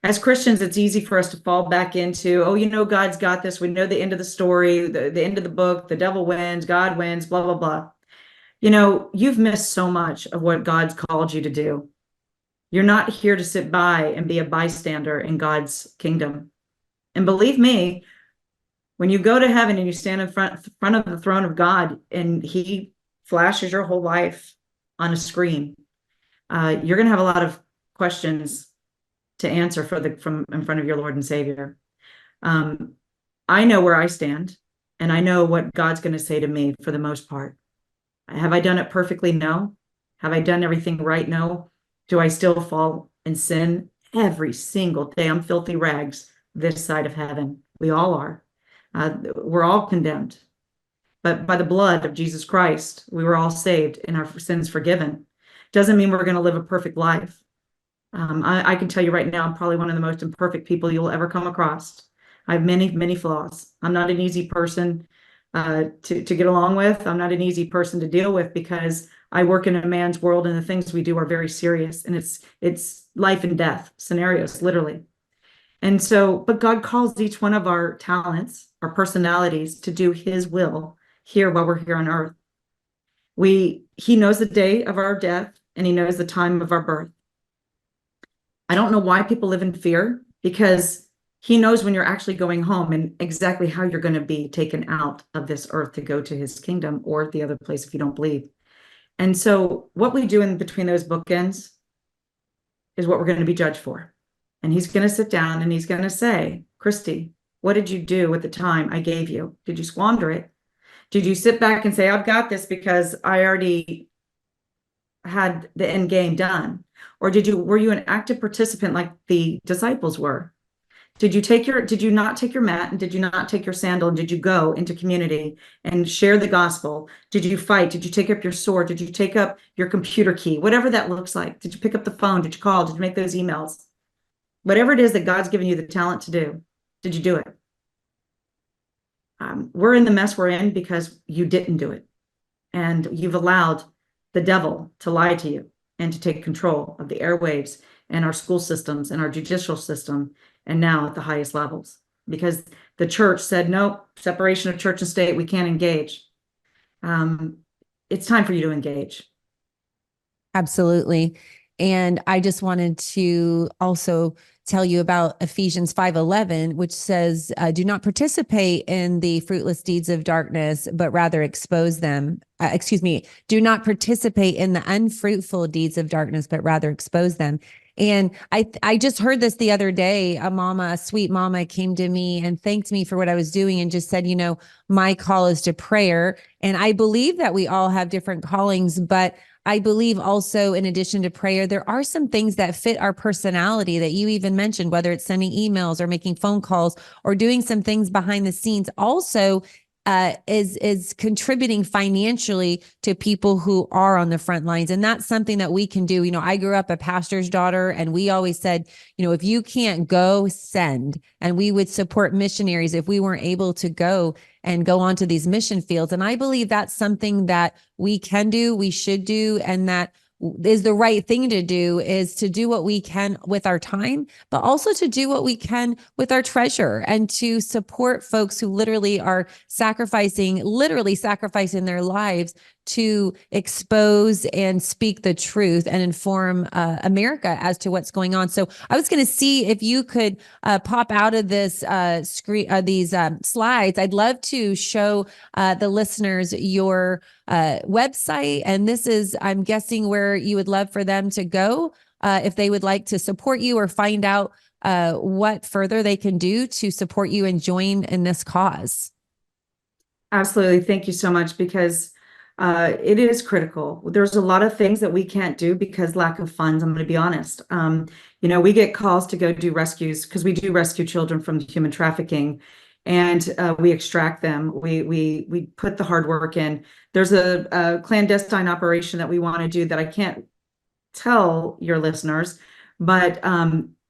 As Christians, it's easy for us to fall back into, God's got this. We know the end of the story, the end of the book, the devil wins, God wins, blah, blah, blah. You've missed so much of what God's called you to do. You're not here to sit by and be a bystander in God's kingdom. And believe me, when you go to heaven and you stand in front of the throne of God and he flashes your whole life on a screen, you're going to have a lot of questions to answer from in front of your Lord and Savior. Um, I know where I stand, and I know what God's going to say to me for the most part. Have I done it perfectly? No. Have I done everything right? No. Do I still fall and sin every single day? I'm filthy rags this side of heaven. We all are. We're all condemned. But by the blood of Jesus Christ, we were all saved and our sins forgiven. Doesn't mean we're going to live a perfect life. I can tell you right now, I'm probably one of the most imperfect people you'll ever come across. I have many, many flaws. I'm not an easy person to get along with. I'm not an easy person to deal with because I work in a man's world and the things we do are very serious and it's life and death scenarios, literally. And so, but God calls each one of our talents, our personalities to do his will here while we're here on earth. He knows the day of our death and he knows the time of our birth. I don't know why people live in fear because he knows when you're actually going home and exactly how you're going to be taken out of this earth to go to his kingdom or the other place if you don't believe. And so what we do in between those bookends is what we're going to be judged for. And he's going to sit down and he's going to say, Christie, what did you do with the time I gave you? Did you squander it? Did you sit back and say, I've got this because I already had the end game done? Or were you an active participant like the disciples were? Did you not take your mat and did you not take your sandal and did you go into community and share the gospel? Did you fight? Did you take up your sword? Did you take up your computer key? Whatever that looks like. Did you pick up the phone? Did you call? Did you make those emails? Whatever it is that God's given you the talent to do, did you do it? We're in the mess we're in because you didn't do it. And you've allowed the devil to lie to you and to take control of the airwaves and our school systems and our judicial system, and now at the highest levels. Because the church said, no, separation of church and state, we can't engage. It's time for you to engage. Absolutely. And I just wanted to also tell you about Ephesians 5:11, which says, do not participate in the fruitless deeds of darkness, but rather expose them. Do not participate in the unfruitful deeds of darkness, but rather expose them. And I just heard this the other day. A sweet mama came to me and thanked me for what I was doing and just said, my call is to prayer. And I believe that we all have different callings, but I believe also, in addition to prayer, there are some things that fit our personality that you even mentioned, whether it's sending emails or making phone calls or doing some things behind the scenes. Also, is contributing financially to people who are on the front lines. And that's something that we can do. I grew up a pastor's daughter, and we always said, if you can't go, send. And we would support missionaries if we weren't able to go onto these mission fields. And I believe that's something that we can do, we should do, and that is the right thing to do, is to do what we can with our time, but also to do what we can with our treasure and to support folks who literally are sacrificing their lives to expose and speak the truth and inform America as to what's going on. So I was going to see if you could pop out of this screen, these slides. I'd love to show the listeners your website. And this is, I'm guessing, where you would love for them to go if they would like to support you or find out what further they can do to support you and join in this cause. Absolutely. Thank you so much, because it is critical. There's a lot of things that we can't do because lack of funds. I'm going to be honest. We get calls to go do rescues because we do rescue children from human trafficking, and we extract them. We put the hard work in. There's a clandestine operation that we want to do that I can't tell your listeners, but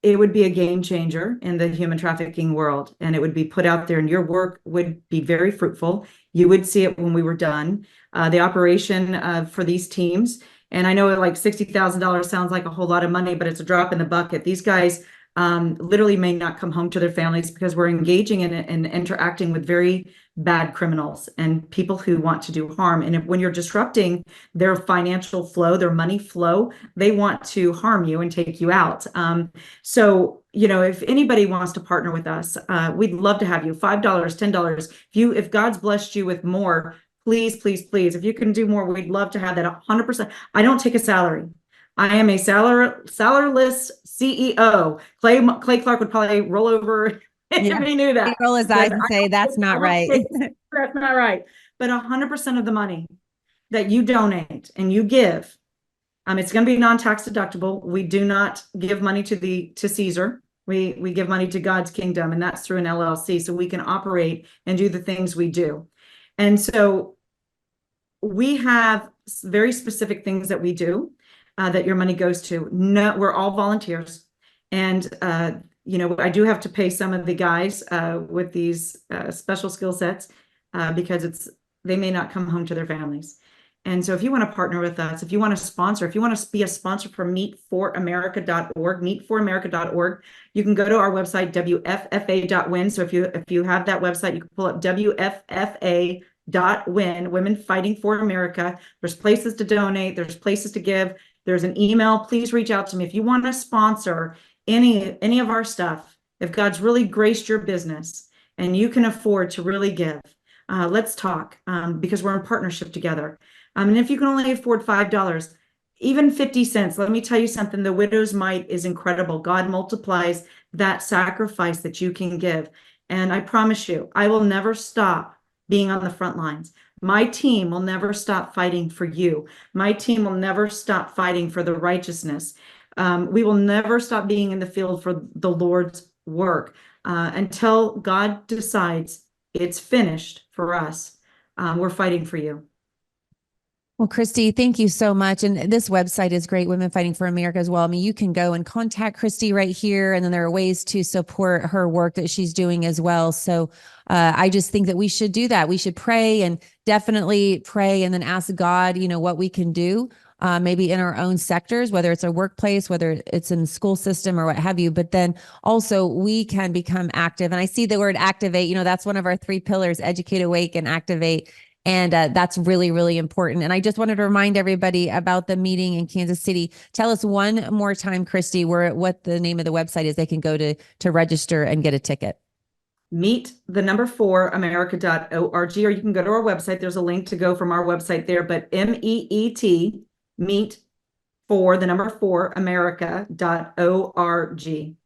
it would be a game changer in the human trafficking world, and it would be put out there, and your work would be very fruitful. You would see it when we were done. The operation for these teams, and I know like $60,000 sounds like a whole lot of money, but it's a drop in the bucket. These guys literally may not come home to their families because we're engaging in and interacting with very bad criminals and people who want to do harm. And when you're disrupting their financial flow, their money flow, they want to harm you and take you out. So, if anybody wants to partner with us, we'd love to have you. $5, $10. If God's blessed you with more, please, please, please, if you can do more, we'd love to have that 100%. I don't take a salary. I am a salarieless CEO. Clay Clark would probably roll over Yeah. If he knew that. He roll his eyes and say, that's not right. That's not right. But 100% of the money that you donate and you give, it's going to be non-tax deductible. We do not give money to Caesar. We give money to God's kingdom, and that's through an LLC, so we can operate and do the things we do. And so we have very specific things that we do that your money goes to. No, we're all volunteers, and I do have to pay some of the guys with these special skill sets because they may not come home to their families. And so if you want to partner with us, if you want to sponsor, if you want to be a sponsor for meetforamerica.org, meetforamerica.org, you can go to our website, wffa.win. So if you have that website, you can pull up wffa.win, Women Fighting for America. There's places to donate. There's places to give. There's an email. Please reach out to me if you want to sponsor any of our stuff. If God's really graced your business and you can afford to really give, let's talk because we're in partnership together. And if you can only afford $5, even 50 cents, let me tell you something, the widow's mite is incredible. God multiplies that sacrifice that you can give. And I promise you, I will never stop being on the front lines. My team will never stop fighting for you. My team will never stop fighting for the righteousness. We will never stop being in the field for the Lord's work until God decides it's finished for us. We're fighting for you. Well, Christie, thank you so much. And this website is great, Women Fighting for America as well. I mean, you can go and contact Christie right here. And then there are ways to support her work that she's doing as well. So I just think that we should do that. We should pray and definitely pray and then ask God, what we can do, maybe in our own sectors, whether it's a workplace, whether it's in the school system or what have you. But then also we can become active. And I see the word activate, that's one of our 3 pillars: educate, awake, and activate. And that's really, really important. And I just wanted to remind everybody about the meeting in Kansas City. Tell us one more time, Christie, what the name of the website is they can go to register and get a ticket. Meet4america.org, or you can go to our website. There's a link to go from our website there, but MEET, America.org.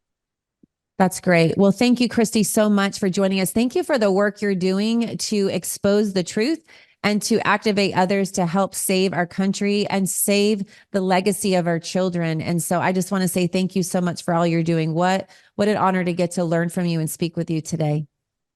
That's great. Well, thank you, Christie, so much for joining us. Thank you for the work you're doing to expose the truth and to activate others to help save our country and save the legacy of our children. And so I just want to say thank you so much for all you're doing. What an honor to get to learn from you and speak with you today.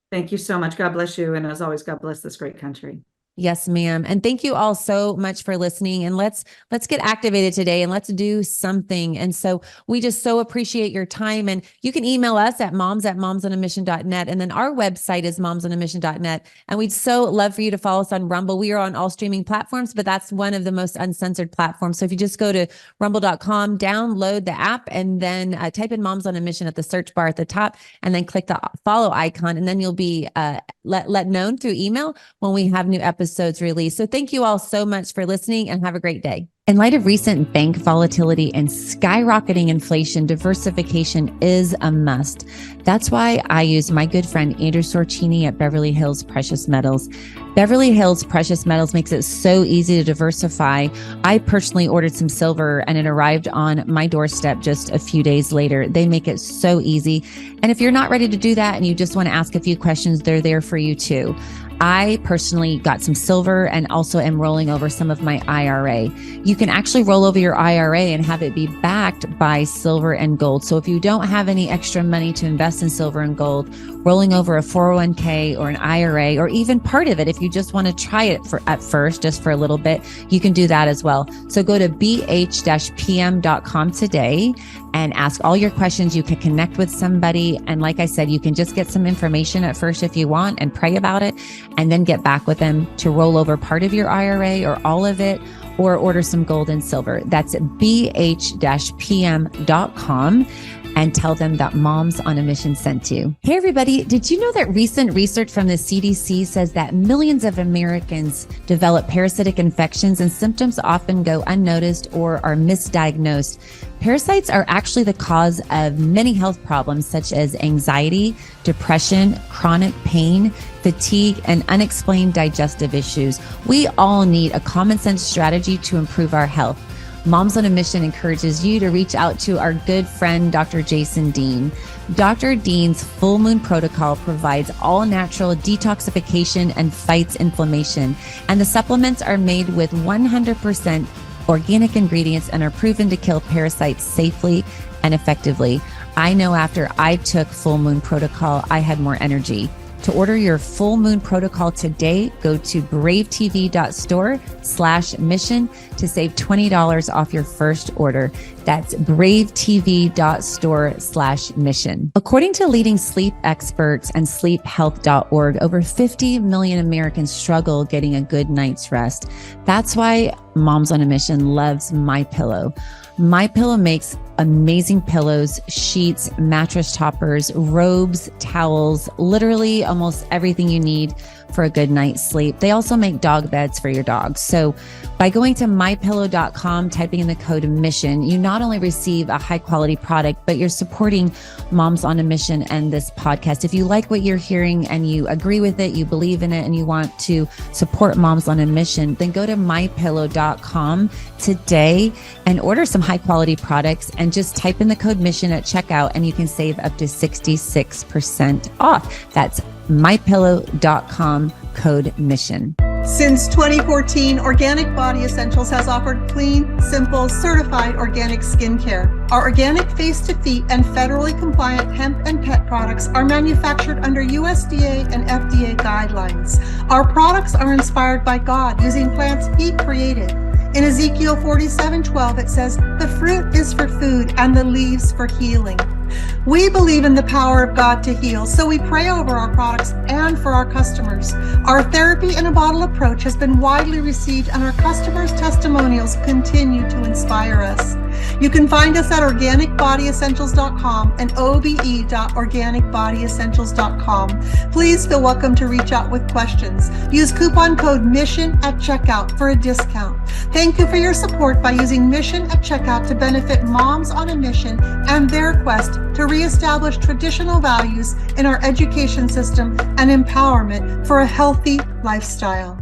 Thank you so much. God bless you. And as always, God bless this great country. Yes, ma'am. And thank you all so much for listening. And let's get activated today and let's do something. And so we just so appreciate your time. And you can email us at moms@momsonamission.net. And then our website is momsonamission.net. And we'd so love for you to follow us on Rumble. We are on all streaming platforms, but that's one of the most uncensored platforms. So if you just go to rumble.com, download the app, and then type in Moms on a Mission at the search bar at the top, and then click the follow icon. And then you'll be let known through email when we have new episodes released. So thank you all so much for listening and have a great day. In light of recent bank volatility and skyrocketing inflation, diversification is a must. That's why I use my good friend Andrew Sorcini at Beverly Hills Precious Metals. Beverly Hills Precious Metals makes it so easy to diversify. I personally ordered some silver and it arrived on my doorstep just a few days later. They make it so easy. And if you're not ready to do that and you just want to ask a few questions, they're there for you too. I personally got some silver and also am rolling over some of my IRA. You can actually roll over your IRA and have it be backed by silver and gold. So if you don't have any extra money to invest in silver and gold, rolling over a 401k or an IRA, or even part of it, if you just want to try it at first, just for a little bit, you can do that as well. So go to bh-pm.com today and ask all your questions. You can connect with somebody. And like I said, you can just get some information at first if you want and pray about it, and then get back with them to roll over part of your IRA or all of it, or order some gold and silver. That's bh-pm.com. and tell them that Moms on a Mission sent you. Hey, everybody. Did you know that recent research from the CDC says that millions of Americans develop parasitic infections and symptoms often go unnoticed or are misdiagnosed? Parasites are actually the cause of many health problems such as anxiety, depression, chronic pain, fatigue, and unexplained digestive issues. We all need a common sense strategy to improve our health. Moms on a Mission encourages you to reach out to our good friend, Dr. Jason Dean. Dr. Dean's Full Moon Protocol provides all natural detoxification and fights inflammation. And the supplements are made with 100% organic ingredients and are proven to kill parasites safely and effectively. I know after I took Full Moon Protocol, I had more energy. To order your Full Moon Protocol today, go to bravetv.store/mission to save $20 off your first order. That's bravetv.store/mission. According to leading sleep experts and sleephealth.org, over 50 million Americans struggle getting a good night's rest. That's why Moms on a Mission loves MyPillow. MyPillow makes amazing pillows, sheets, mattress toppers, robes, towels, literally almost everything you need for a good night's sleep. They also make dog beds for your dogs. So by going to mypillow.com, typing in the code MISSION, you not only receive a high quality product, but you're supporting Moms on a Mission and this podcast. If you like what you're hearing and you agree with it, you believe in it, and you want to support Moms on a Mission, then go to mypillow.com today and order some high quality products and just type in the code MISSION at checkout and you can save up to 66% off. That's mypillow.com, code MISSION. Since 2014, Organic Body Essentials has offered clean, simple, certified organic skincare. Our organic face-to-feet and federally compliant hemp and pet products are manufactured under USDA and FDA guidelines. Our products are inspired by God using plants He created. In Ezekiel 47:12, it says, "The fruit is for food and the leaves for healing." We believe in the power of God to heal, so we pray over our products and for our customers. Our therapy in a bottle approach has been widely received, and our customers' testimonials continue to inspire us. You can find us at organicbodyessentials.com and obe.organicbodyessentials.com. Please feel welcome to reach out with questions. Use coupon code MISSION at checkout for a discount. Thank you for your support by using MISSION at checkout to benefit Moms on a Mission and their quest to reestablish traditional values in our education system and empowerment for a healthy lifestyle.